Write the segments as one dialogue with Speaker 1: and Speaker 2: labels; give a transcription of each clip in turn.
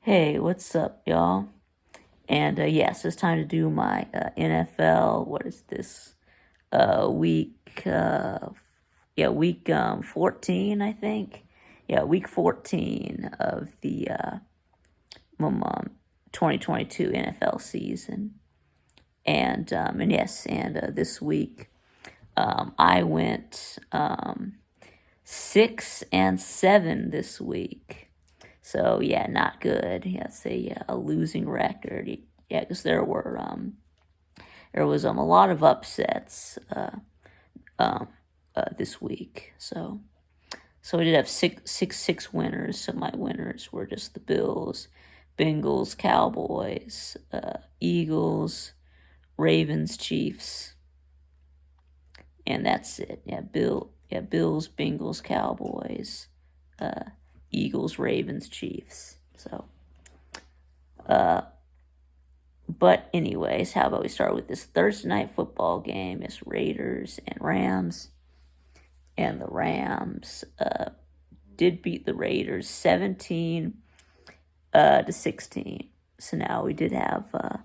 Speaker 1: Hey, what's up, y'all? And yes, it's time to do my NFL. What is this? Week, week 14, I think. Yeah, week 14 of the um, 2022 NFL season. And yes, and this week I went 6-7 this week. So yeah, not good. Yeah, it's a losing record. Yeah, because there was a lot of upsets this week. So we did have six winners. So my winners were just the Bills, Bengals, Cowboys, Eagles, Ravens, Chiefs, and that's it. Bills, Bengals, Cowboys, Eagles, Ravens, Chiefs. So but anyways, how about we start with this Thursday night football game? It's Raiders and Rams, and the Rams did beat the Raiders 17-16. So now we did have the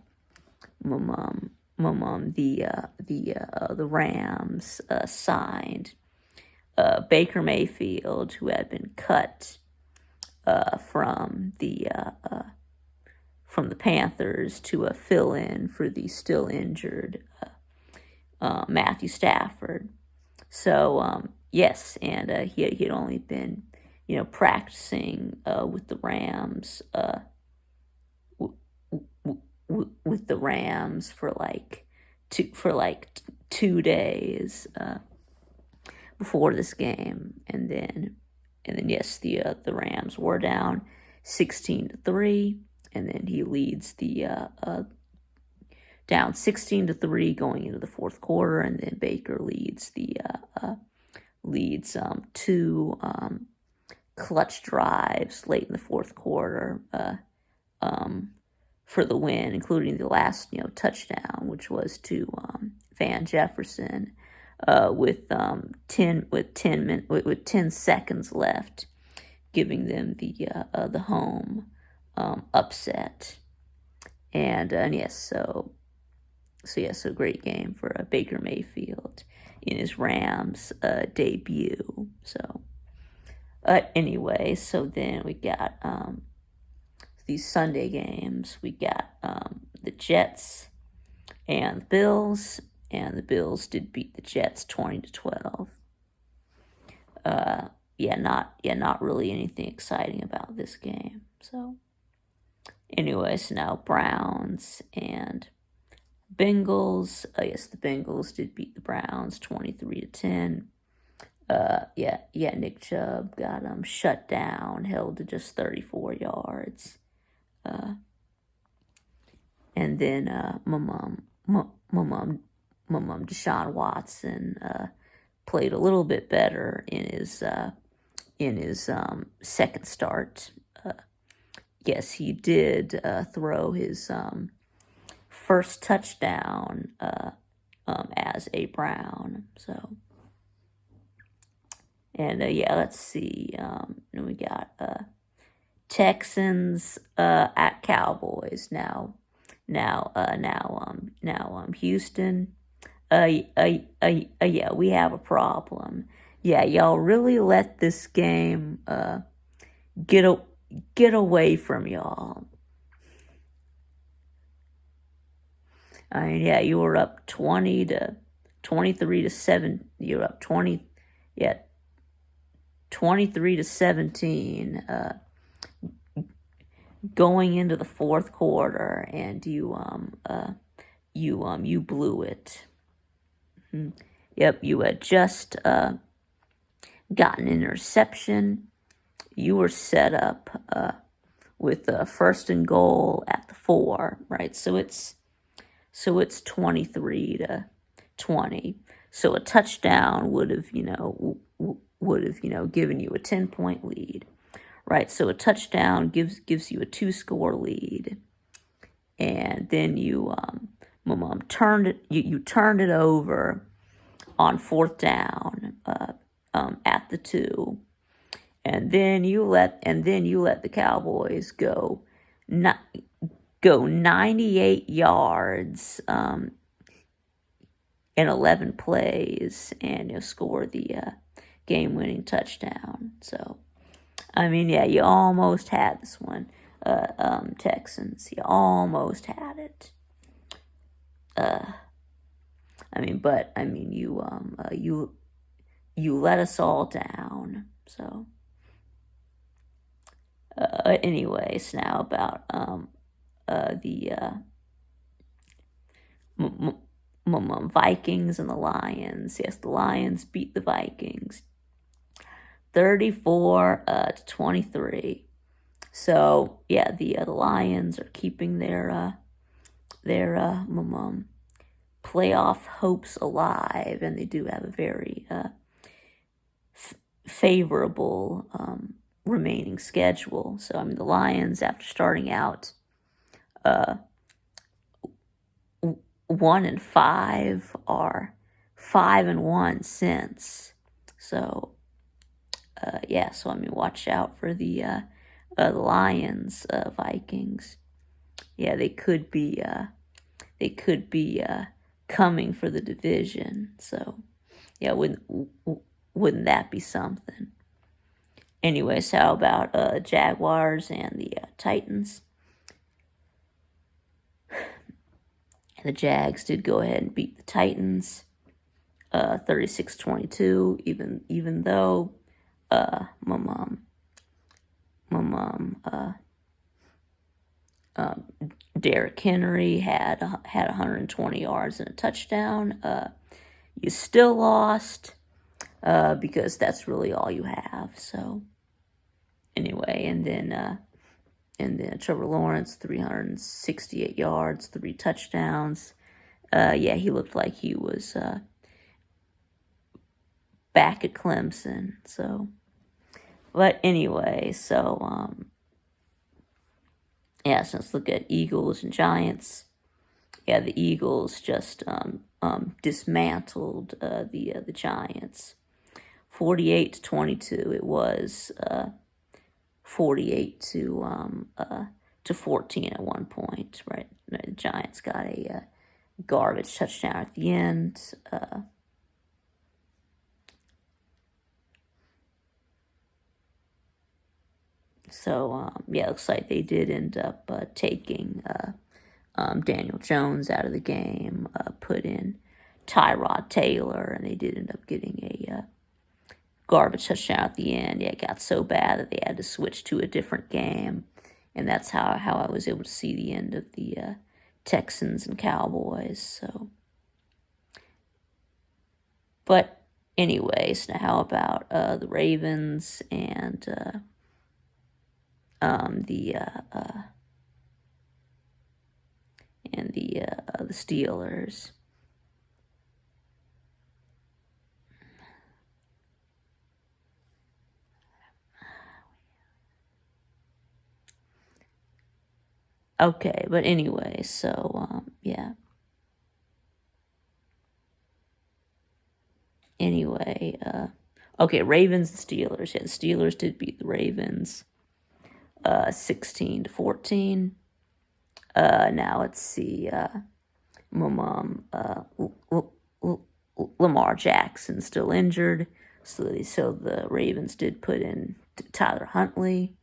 Speaker 1: Rams signed Baker Mayfield, who had been cut from the Panthers to fill in for the still injured Matthew Stafford. So yes, and he had only been practicing with the Rams with the Rams for like 2 days before this game, and then yes, the Rams were down 16-3, and then he leads the down 16-3 going into the fourth quarter, and then Baker leads two clutch drives late in the fourth quarter for the win, including the last touchdown, which was to Van Jefferson with 10 seconds left, giving them the home upset. And yes, so great game for Baker Mayfield in his Rams debut. So anyway, so then we got these Sunday games. We got the Jets and the Bills, and the Bills did beat the Jets 20-12. Not really anything exciting about this game. So anyways, now Browns and Bengals. Yes, the Bengals did beat the Browns 23-10. Nick Chubb got shut down, held to just 34 yards. And then my mom, Deshaun Watson played a little bit better in his second start. Yes, he did throw his first touchdown as a Brown. So, and let's see. And we got Texans at Cowboys now. Houston. Yeah, we have a problem. Yeah, y'all really let this game get away from y'all. I mean, yeah, you were up 23-7. You're up 23-17. Going into the fourth quarter, and you blew it. Yep, you had just got an interception. You were set up with first and goal at the 4, right? So it's 23-20. So a touchdown would have given you a 10-point lead, right? So a touchdown gives you a 2-score lead, and then you turned it over on fourth down at the 2, and then you let the Cowboys go not go 98 yards in 11 plays and score the game-winning touchdown. So, I mean, yeah, you almost had this one, Texans. You almost had it. You let us all down. So, anyways, now about the Vikings and the Lions. Yes, the Lions beat the Vikings 34 to 23. So yeah, the Lions are keeping their playoff hopes alive, and they do have a very favorable remaining schedule. So I mean, the Lions, after starting out 1-5, are 5-1 since. So yeah, so I mean, watch out for the Lions, Vikings. Yeah, they could be coming for the division. So yeah, wouldn't that be something? Anyways, how about Jaguars and the Titans? The Jags did go ahead and beat the Titans 36-22, even though my mom Derrick Henry had 120 yards and a touchdown. You still lost because that's really all you have. So anyway, and then Trevor Lawrence, 368 yards, 3 touchdowns. Yeah, he looked like he was back at Clemson. So, but anyway, so yeah, so let's look at Eagles and Giants. Yeah, the Eagles just dismantled the Giants, 48-22. It was 48 to 14 at one point. Right, the Giants got a garbage touchdown at the end. So yeah, it looks like they did end up taking Daniel Jones out of the game, put in Tyrod Taylor, and they did end up getting a garbage touchdown at the end. Yeah, it got so bad that they had to switch to a different game, and that's how I was able to see the end of the Texans and Cowboys. So, but anyways, now how about the Ravens and the Steelers? Okay, but anyway, so yeah. Anyway, okay, Ravens and Steelers. Yeah, the Steelers did beat the Ravens 16-14. Now let's see. Lamar Jackson still injured, so the Ravens did put in Tyler Huntley,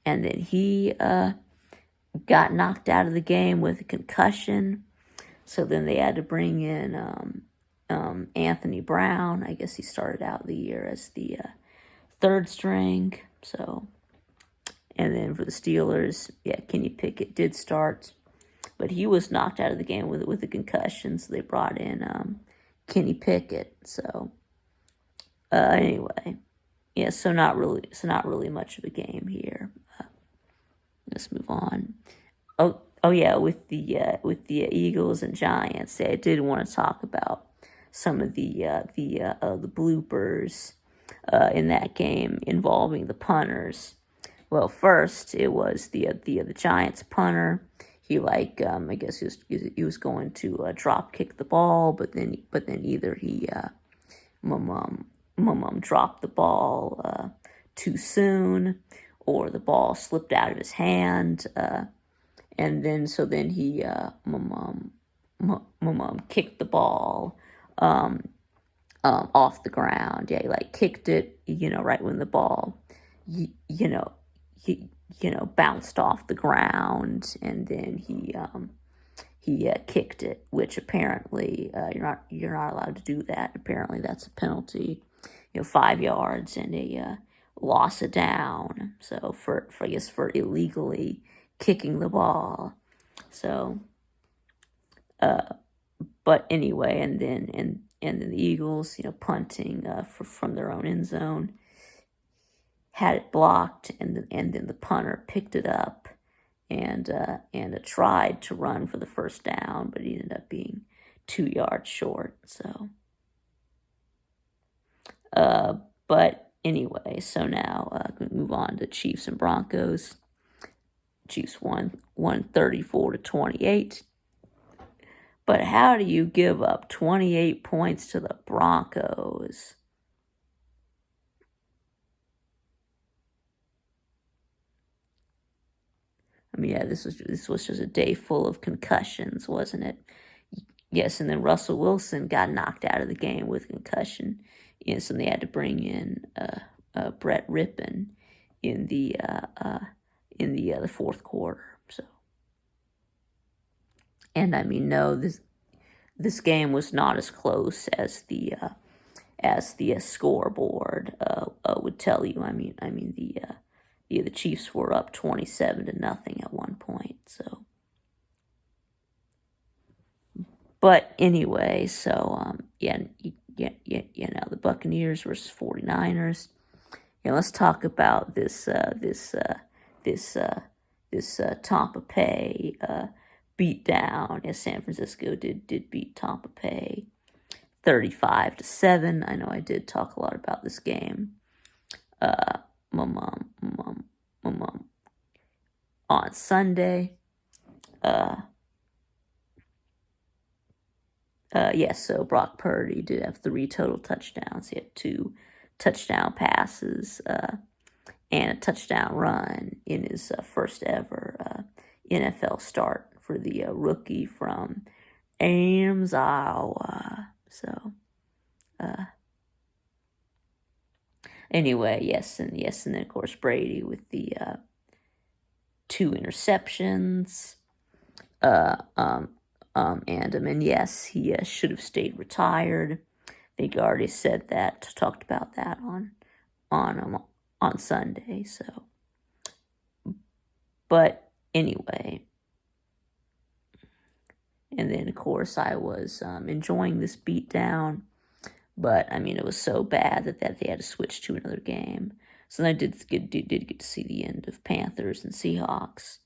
Speaker 1: and then he got knocked out of the game with a concussion. So then they had to bring in Anthony Brown. I guess he started out the year as the third string. So, and then for the Steelers, yeah, Kenny Pickett did start, but he was knocked out of the game with a concussion. So they brought in Kenny Pickett. So anyway, yeah, so not really much of a game here. Let's move on. Oh yeah, with the Eagles and Giants, I did want to talk about some of the bloopers in that game involving the punters. Well, first it was the Giants punter. He I guess he was going to drop kick the ball, but then either he dropped the ball too soon, or the ball slipped out of his hand, and then he my mom kicked the ball off the ground. Yeah, he like kicked it, right when the ball, you, you know, bounced off the ground, and then he kicked it, which apparently you're not allowed to do that. Apparently, that's a penalty, 5 yards and a loss of down. So for I guess for illegally kicking the ball. So, but anyway, and then the Eagles, punting from their own end zone, had it blocked, and then the punter picked it up and tried to run for the first down, but he ended up being 2 yards short. So, but anyway, so now we move on to Chiefs and Broncos. Chiefs won 34-28. But how do you give up 28 points to the Broncos? I mean, yeah, this was just a day full of concussions, wasn't it? Yes, and then Russell Wilson got knocked out of the game with concussion. So they had to bring in Brett Rippon in the fourth quarter. So, and I mean, no, this game was not as close as the scoreboard would tell you. I mean the Chiefs were up 27-0 at one point. So, but anyway, so the Buccaneers versus 49ers. Let's talk about this Tampa Bay beat down, as San Francisco did beat Tampa Bay 35-7. I know I did talk a lot about this game. My mom on Sunday. Yes, so Brock Purdy did have 3 total touchdowns. He had 2 touchdown passes and a touchdown run in his first ever NFL start for the rookie from Ames, Iowa. So, anyway, yes, and then of course Brady with the 2 interceptions. And yes, he should have stayed retired. I think I already said that, talked about that on Sunday. So, but anyway, and then of course I was enjoying this beatdown, but I mean it was so bad that they had to switch to another game. So I did get to see the end of Panthers and Seahawks.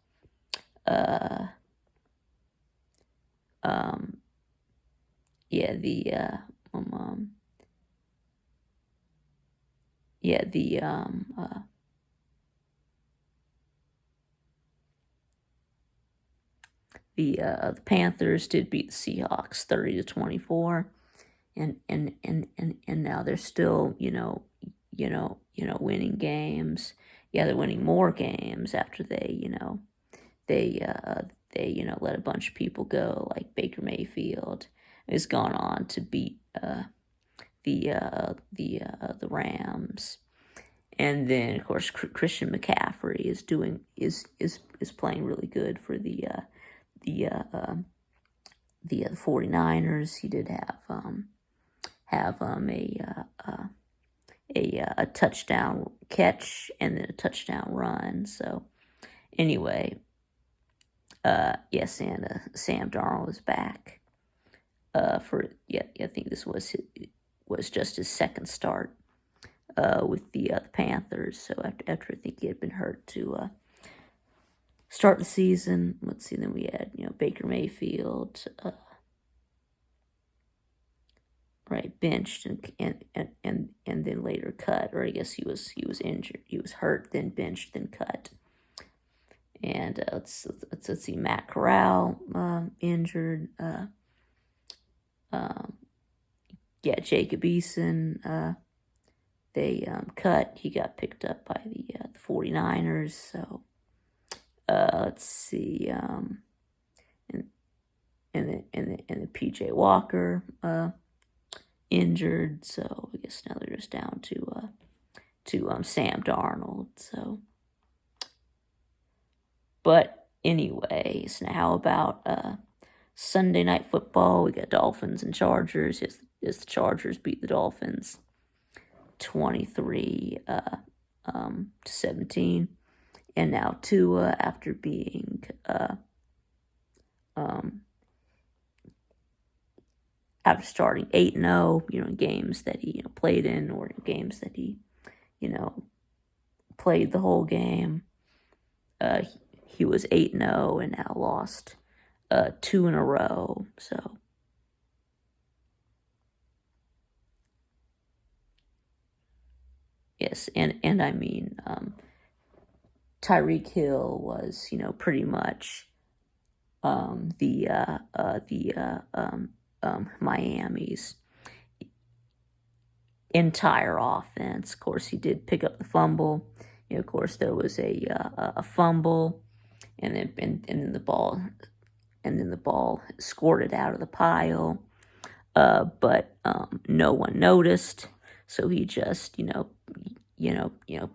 Speaker 1: The Panthers did beat the Seahawks 30-24, and now they're still winning games. Yeah, they're winning more games after they let a bunch of people go, like Baker Mayfield has gone on to beat the Rams, and then of course Christian McCaffrey is playing really good for the 49ers. He did have a touchdown catch and then a touchdown run. So anyway, yes, and Sam Darnold is back for I think this was just his second start with the Panthers. So after I think he had been hurt to start the season. Let's see, then we had Baker Mayfield benched and then later cut, or I guess he was injured. He was hurt, then benched, then cut. And let's see, Matt Corral injured. Jacob Eason they cut. He got picked up by the 49ers. So let's see. And the PJ Walker injured. So I guess now they're just down to Sam Darnold. So, but anyways, now how about Sunday Night Football? We got Dolphins and Chargers. Yes, the Chargers beat the Dolphins 23 to 17, and now Tua, after being after starting 8-0, in games that he played in, or in games that he played the whole game, he was 8-0 and now lost 2 in a row. So yes, and I mean, Tyreek Hill was pretty much Miami's entire offense. Of course, he did pick up the fumble. Of course, there was a fumble, and then the ball squirted out of the pile. But no one noticed, so he just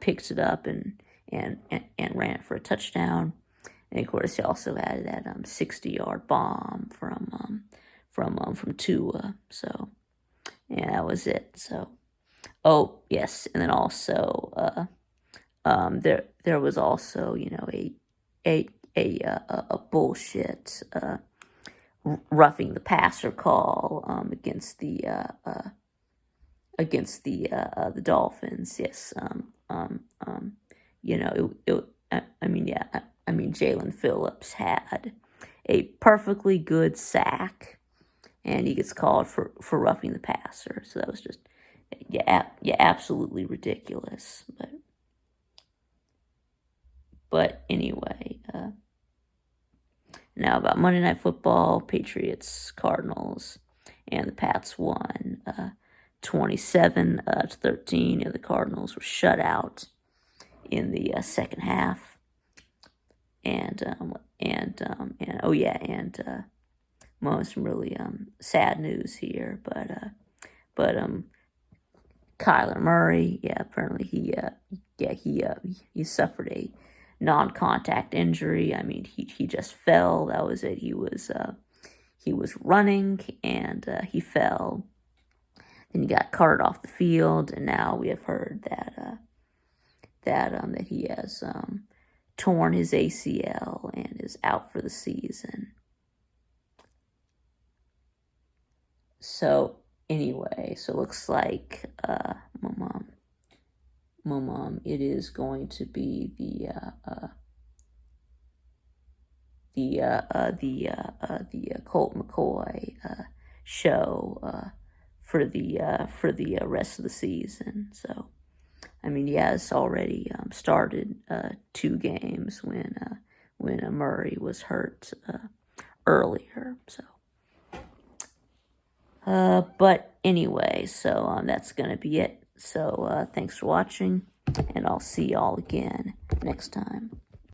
Speaker 1: picked it up and ran it for a touchdown. And of course, he also had that 60-yard bomb from Tua. So yeah, that was it. So yes, and then also there was also a bullshit roughing the passer call against the Dolphins. Yes. I mean, Jalen Phillips had a perfectly good sack, and he gets called for roughing the passer. So that was just absolutely ridiculous. But anyway, now about Monday Night Football, Patriots, Cardinals, and the Pats won 27 to 13. The Cardinals were shut out in the second half, and some really sad news here, but Kyler Murray, apparently he suffered a non-contact injury. I mean, he just fell. That was it. He was running and he fell. Then he got carted off the field, and now we have heard that he has torn his ACL and is out for the season. So anyway, so it looks like it is going to be the Colt McCoy show for the rest of the season. So I mean, he has already started 2 games when Murray was hurt earlier. So, but anyway, so that's gonna be it. So thanks for watching, and I'll see y'all again next time.